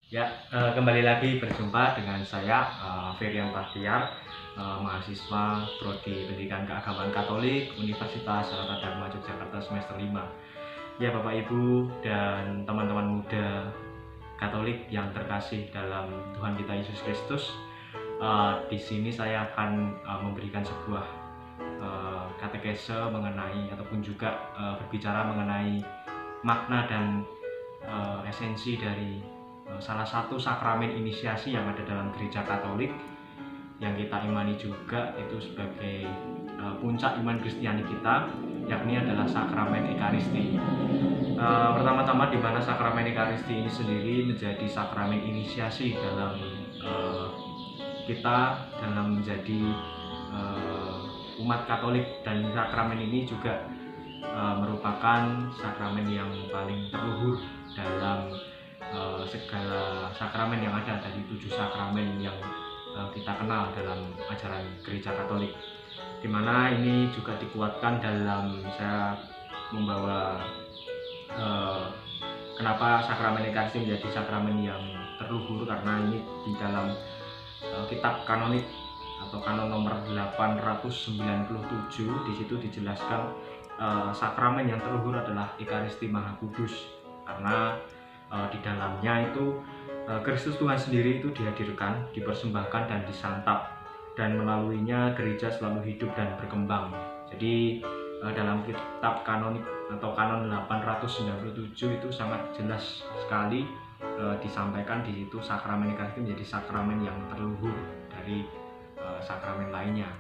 Ya, kembali lagi berjumpa dengan saya, Ferian Bahtiar, mahasiswa Prodi Pendidikan Keagamaan Katolik Universitas Sanata Dharma Yogyakarta semester 5. Ya, Bapak Ibu dan teman-teman muda Katolik yang terkasih dalam Tuhan kita Yesus Kristus, di sini saya akan memberikan sebuah katekese mengenai ataupun juga berbicara mengenai makna dan esensi dari salah satu sakramen inisiasi yang ada dalam gereja Katolik yang kita imani juga itu sebagai puncak iman Kristiani kita, yakni adalah sakramen Ekaristi. Pertama-tama di mana sakramen Ekaristi ini sendiri menjadi sakramen inisiasi dalam kita dalam menjadi umat Katolik, dan sakramen ini juga merupakan sakramen yang paling terluhur dalam segala sakramen yang ada dari 7 sakramen yang kita kenal dalam ajaran gereja Katolik, dimana ini juga dikuatkan dalam saya membawa kenapa sakramen Ekaristi menjadi sakramen yang terluhur, karena ini di dalam kitab kanonik atau kanon nomor 897 di situ dijelaskan sakramen yang terluhur adalah Ekaristi Maha Kudus, karena di dalamnya itu Kristus Tuhan sendiri itu dihadirkan, dipersembahkan dan disantap, dan melaluinya gereja selalu hidup dan berkembang. Jadi dalam kitab kanonik atau kanon 897 itu sangat jelas sekali disampaikan di situ sakramen Ekaristi menjadi sakramen yang terluhur dari sakramen lainnya.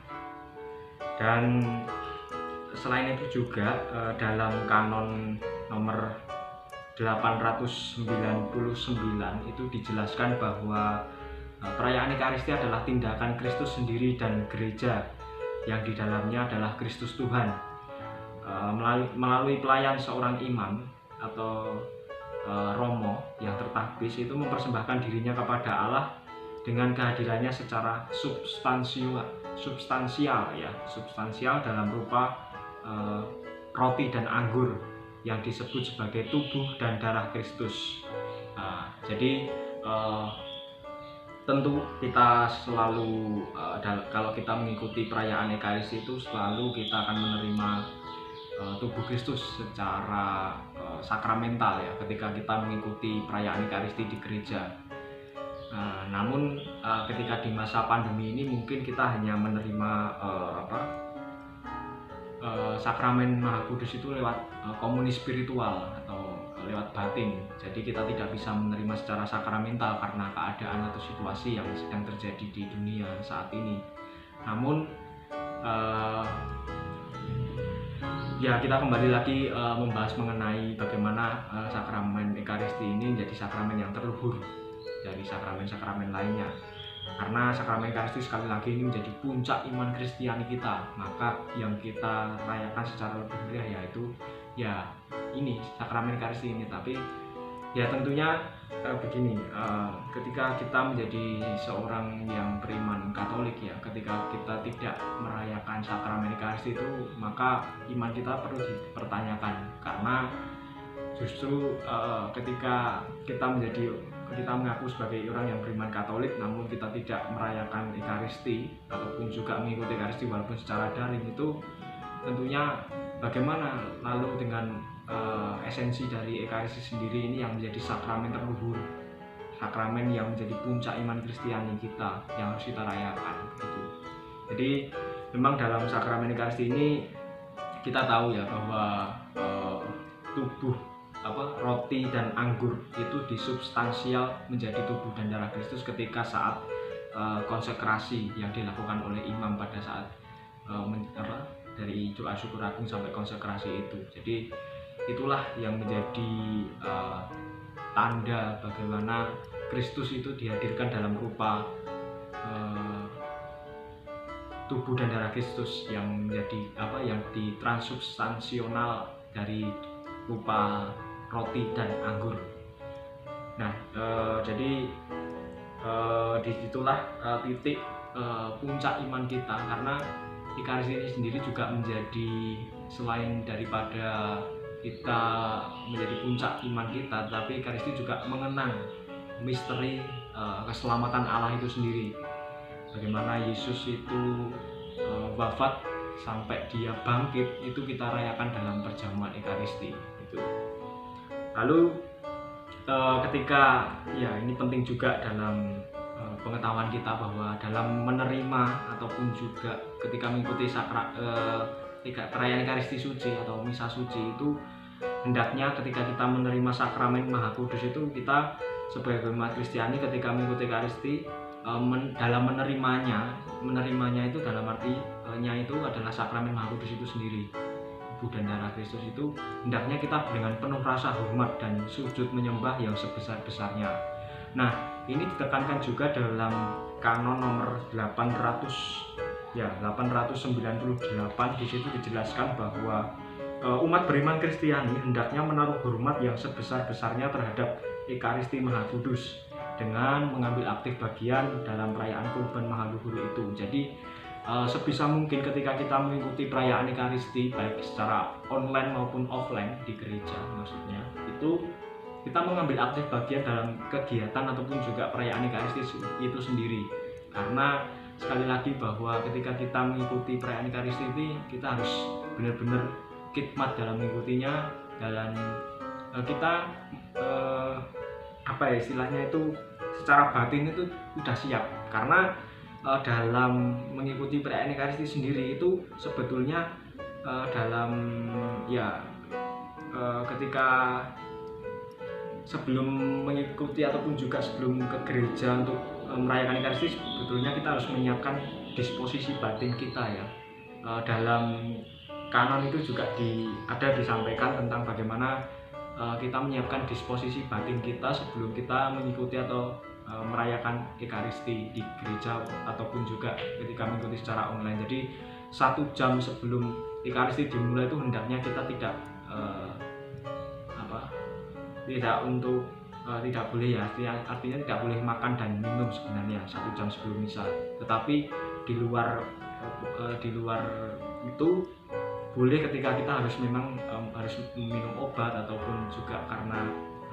Dan selain itu juga dalam kanon nomor 899 itu dijelaskan bahwa perayaan Ekaristi adalah tindakan Kristus sendiri dan gereja yang di dalamnya adalah Kristus Tuhan. Melalui pelayan seorang imam atau romo yang tertabis itu mempersembahkan dirinya kepada Allah dengan kehadirannya secara substansial dalam rupa roti dan anggur yang disebut sebagai tubuh dan darah Kristus. Jadi tentu kita selalu kalau kita mengikuti perayaan Ekaristi itu selalu kita akan menerima tubuh Kristus secara sakramental ya, ketika kita mengikuti perayaan Ekaristi di gereja. Namun ketika di masa pandemi ini mungkin kita hanya menerima sakramen Maha Kudus itu lewat komuni spiritual atau lewat batin. Jadi kita tidak bisa menerima secara sakramental karena keadaan atau situasi yang sedang terjadi di dunia saat ini. Namun ya kita kembali lagi membahas mengenai bagaimana sakramen Ekaristi ini menjadi sakramen yang terluhur dari sakramen-sakramen lainnya. Karena sakramen Ekaristi sekali lagi ini menjadi puncak iman Kristiani kita, maka yang kita rayakan secara lebih meriah yaitu ya ini sakramen Ekaristi ini. Tapi ya tentunya begini, ketika kita menjadi seorang yang beriman Katolik ya, ketika kita tidak merayakan sakramen Ekaristi itu, maka iman kita perlu dipertanyakan, karena justru ketika kita mengaku sebagai orang yang beriman Katolik namun kita tidak merayakan Ekaristi ataupun juga mengikuti Ekaristi walaupun secara daring, itu tentunya bagaimana lalu dengan esensi dari Ekaristi sendiri ini yang menjadi sakramen terluhur, sakramen yang menjadi puncak iman Kristiani kita yang harus kita rayakan gitu. Jadi memang dalam sakramen Ekaristi ini kita tahu ya bahwa tubuh roti dan anggur itu disubstansial menjadi tubuh dan darah Kristus ketika saat konsekrasi yang dilakukan oleh imam pada saat dari doa syukur agung sampai konsekrasi itu. Jadi itulah yang menjadi tanda bagaimana Kristus itu dihadirkan dalam rupa tubuh dan darah Kristus yang menjadi yang ditransubstansional dari rupa roti dan anggur. Nah, jadi disitulah titik puncak iman kita, karena Ekaristi ini sendiri juga menjadi, selain daripada kita menjadi puncak iman kita, tapi Ekaristi juga mengenang misteri keselamatan Allah itu sendiri. Bagaimana Yesus itu wafat sampai dia bangkit, itu kita rayakan dalam perjamuan Ekaristi itu. Lalu ketika ya ini penting juga dalam pengetahuan kita bahwa dalam menerima ataupun juga ketika mengikuti perayaan Ekaristi Suci atau Misa Suci itu, hendaknya ketika kita menerima sakramen Maha Kudus itu, kita sebagai umat Kristiani ketika mengikuti Ekaristi dalam menerimanya itu dalam artinya itu adalah sakramen Maha Kudus itu sendiri, tubuh dan darah Kristus itu, hendaknya kita dengan penuh rasa hormat dan sujud menyembah yang sebesar-besarnya. Nah, ini ditekankan juga dalam kanon nomor 898. Di situ dijelaskan bahwa umat beriman Kristiani hendaknya menaruh hormat yang sebesar-besarnya terhadap Ekaristi Maha Kudus dengan mengambil aktif bagian dalam perayaan kurban Maha Luhur itu. Jadi sebisa mungkin ketika kita mengikuti perayaan Ekaristi, baik secara online maupun offline di gereja maksudnya, itu kita mengambil aktif bagian dalam kegiatan ataupun juga perayaan Ekaristi itu sendiri. Karena sekali lagi bahwa ketika kita mengikuti perayaan Ekaristi ini, kita harus benar-benar khidmat dalam mengikutinya, dan kita istilahnya itu secara batin itu sudah siap. Karena dalam mengikuti perayaan Ekaristi sendiri itu sebetulnya ketika sebelum mengikuti ataupun juga sebelum ke gereja untuk merayakan Ekaristi, sebetulnya kita harus menyiapkan disposisi batin kita ya. Dalam kanon itu juga disampaikan tentang bagaimana kita menyiapkan disposisi batin kita sebelum kita mengikuti atau merayakan Ekaristi di gereja ataupun juga ketika mengikuti secara online. Jadi 1 jam sebelum Ekaristi dimulai itu hendaknya kita tidak boleh ya, artinya tidak boleh makan dan minum sebenarnya 1 jam sebelum misa. Tetapi di luar itu boleh ketika kita harus minum obat ataupun juga karena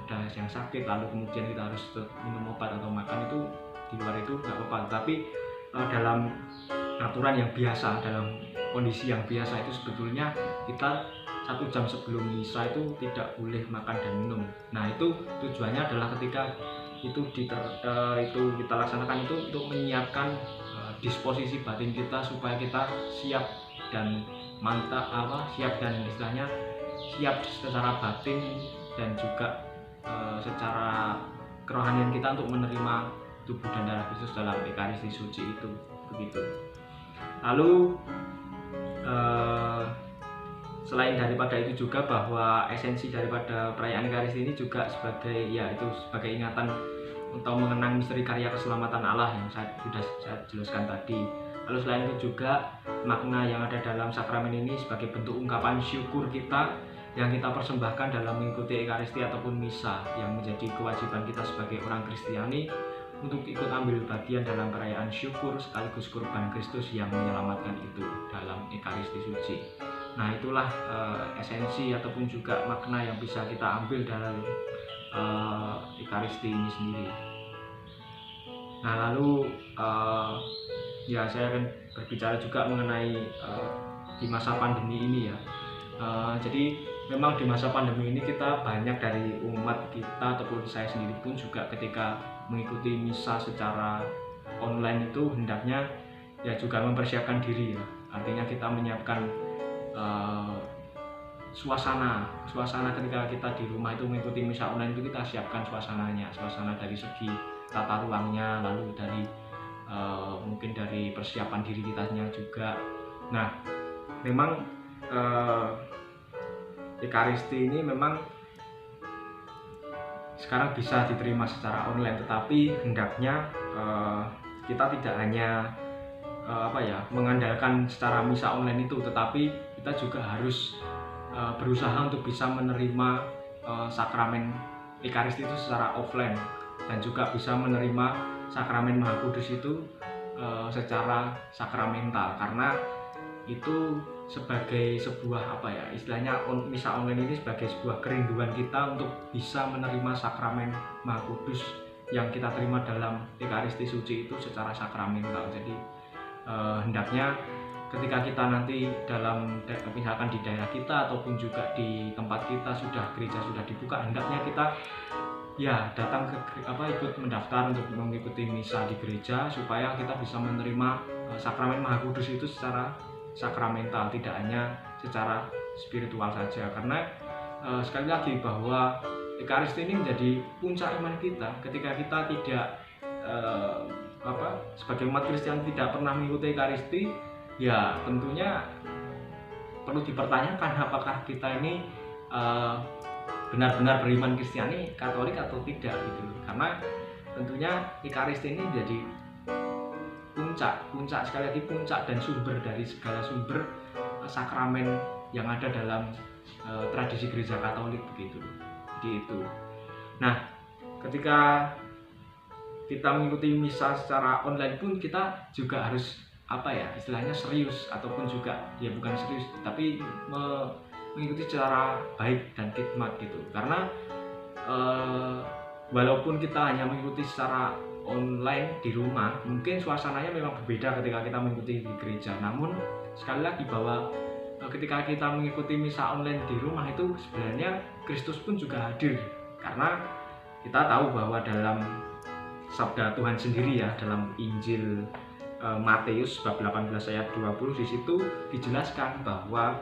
ada yang sakit lalu kemudian kita harus minum obat atau makan, itu di luar itu nggak apa-apa. Tapi dalam aturan yang biasa, dalam kondisi yang biasa itu sebetulnya kita 1 jam sebelum misa itu tidak boleh makan dan minum. Nah, itu tujuannya adalah ketika itu kita laksanakan itu untuk menyiapkan disposisi batin kita supaya kita siap dan istilahnya siap secara batin dan juga secara kerohanian kita untuk menerima tubuh dan darah Kristus dalam Ekaristi Suci itu, begitu. Lalu selain daripada itu juga bahwa esensi daripada perayaan Ekaristi ini juga sebagai ingatan untuk mengenang misteri karya keselamatan Allah yang sudah saya jelaskan tadi. Lalu selain itu juga makna yang ada dalam sakramen ini sebagai bentuk ungkapan syukur kita yang kita persembahkan dalam mengikuti Ekaristi ataupun misa, yang menjadi kewajiban kita sebagai orang Kristiani untuk ikut ambil bagian dalam perayaan syukur sekaligus kurban Kristus yang menyelamatkan itu dalam Ekaristi Suci. Nah, itulah esensi ataupun juga makna yang bisa kita ambil dari Ekaristi ini sendiri. Nah, lalu saya akan berbicara juga mengenai di masa pandemi ini ya. Jadi memang di masa pandemi ini kita banyak dari umat kita ataupun saya sendiri pun juga ketika mengikuti misa secara online itu hendaknya ya juga mempersiapkan diri ya. Artinya kita menyiapkan suasana ketika kita di rumah itu mengikuti misa online itu kita siapkan suasana dari segi tata ruangnya, lalu dari mungkin dari persiapan diri kitanya juga. Nah, memang Ekaristi ini memang sekarang bisa diterima secara online, tetapi hendaknya kita tidak hanya mengandalkan secara misa online itu, tetapi kita juga harus berusaha untuk bisa menerima sakramen Ekaristi itu secara offline, dan juga bisa menerima sakramen Maha Kudus itu secara sakramental, karena itu sebagai sebuah istilahnya misa online ini sebagai sebuah kerinduan kita untuk bisa menerima sakramen Maha Kudus yang kita terima dalam Ekaristi Suci itu secara sakramental. Jadi hendaknya ketika kita nanti misalkan di daerah kita ataupun juga di tempat kita gereja sudah dibuka, hendaknya kita ya datang ikut mendaftar untuk mengikuti misa di gereja supaya kita bisa menerima sakramen Maha Kudus itu secara sakramental, tidak hanya secara spiritual saja. Karena sekali lagi bahwa Ekaristi ini menjadi puncak iman kita. Ketika kita tidak sebagai umat Kristen tidak pernah mengikuti Ekaristi, ya tentunya perlu dipertanyakan apakah kita ini benar-benar beriman Kristiani Katolik atau tidak gitu. Karena tentunya Ekaristi ini jadi puncak sekali lagi, puncak dan sumber dari segala sumber sakramen yang ada dalam tradisi gereja Katolik begitu. Jadi itu. Nah, ketika kita mengikuti misa secara online pun kita juga harus istilahnya serius, ataupun juga ya bukan serius tapi mengikuti secara baik dan khidmat gitu. Karena walaupun kita hanya mengikuti secara online di rumah, mungkin suasananya memang berbeda ketika kita mengikuti di gereja. Namun sekali lagi bahwa ketika kita mengikuti misa online di rumah itu sebenarnya Kristus pun juga hadir. Karena kita tahu bahwa dalam sabda Tuhan sendiri ya, dalam Injil Matius bab 18 ayat 20, di situ dijelaskan bahwa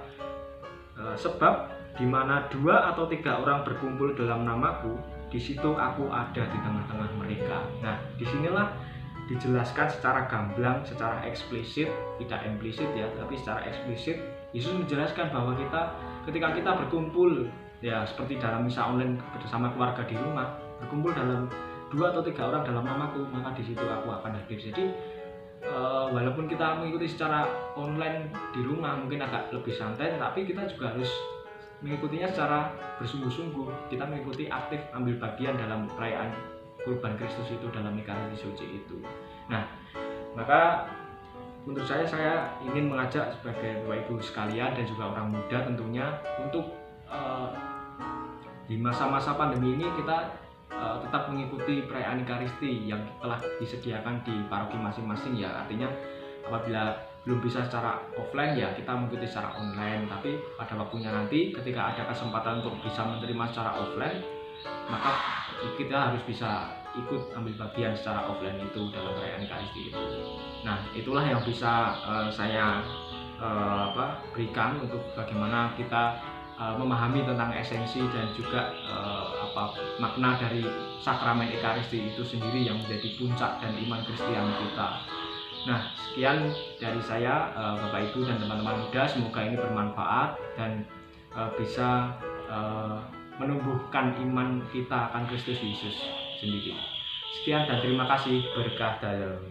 sebab di mana 2 atau 3 orang berkumpul dalam namaku, di situ aku ada di tengah-tengah mereka. Nah, disinilah dijelaskan secara gamblang, secara eksplisit, tidak implisit ya, tapi secara eksplisit Yesus menjelaskan bahwa ketika kita berkumpul ya seperti dalam misa online bersama keluarga di rumah, berkumpul dalam 2 atau 3 orang dalam namaku, maka di situ aku akan hadir. Jadi walaupun kita mengikuti secara online di rumah mungkin agak lebih santai, tapi kita juga harus mengikutinya secara bersungguh-sungguh. Kita mengikuti aktif, ambil bagian dalam perayaan kurban Kristus itu dalam Ekaristi Suci itu. Nah, maka menurut saya ingin mengajak sebagai Bapak Ibu sekalian dan juga orang muda tentunya untuk di masa-masa pandemi ini kita tetap mengikuti perayaan Ekaristi yang telah disediakan di paroki masing-masing ya. Artinya apabila belum bisa secara offline ya kita mengikuti secara online, tapi pada waktunya nanti ketika ada kesempatan untuk bisa menerima secara offline, maka kita harus bisa ikut ambil bagian secara offline itu dalam perayaan Ekaristi itu. Nah, itulah yang bisa saya berikan untuk bagaimana kita memahami tentang esensi dan juga makna dari sakramen Ekaristi itu sendiri yang menjadi puncak dan iman Kristiani kita. Nah, sekian dari saya Bapak Ibu dan teman-teman muda, semoga ini bermanfaat dan bisa menumbuhkan iman kita akan Kristus Yesus sendiri. Sekian dan terima kasih, berkah dalam.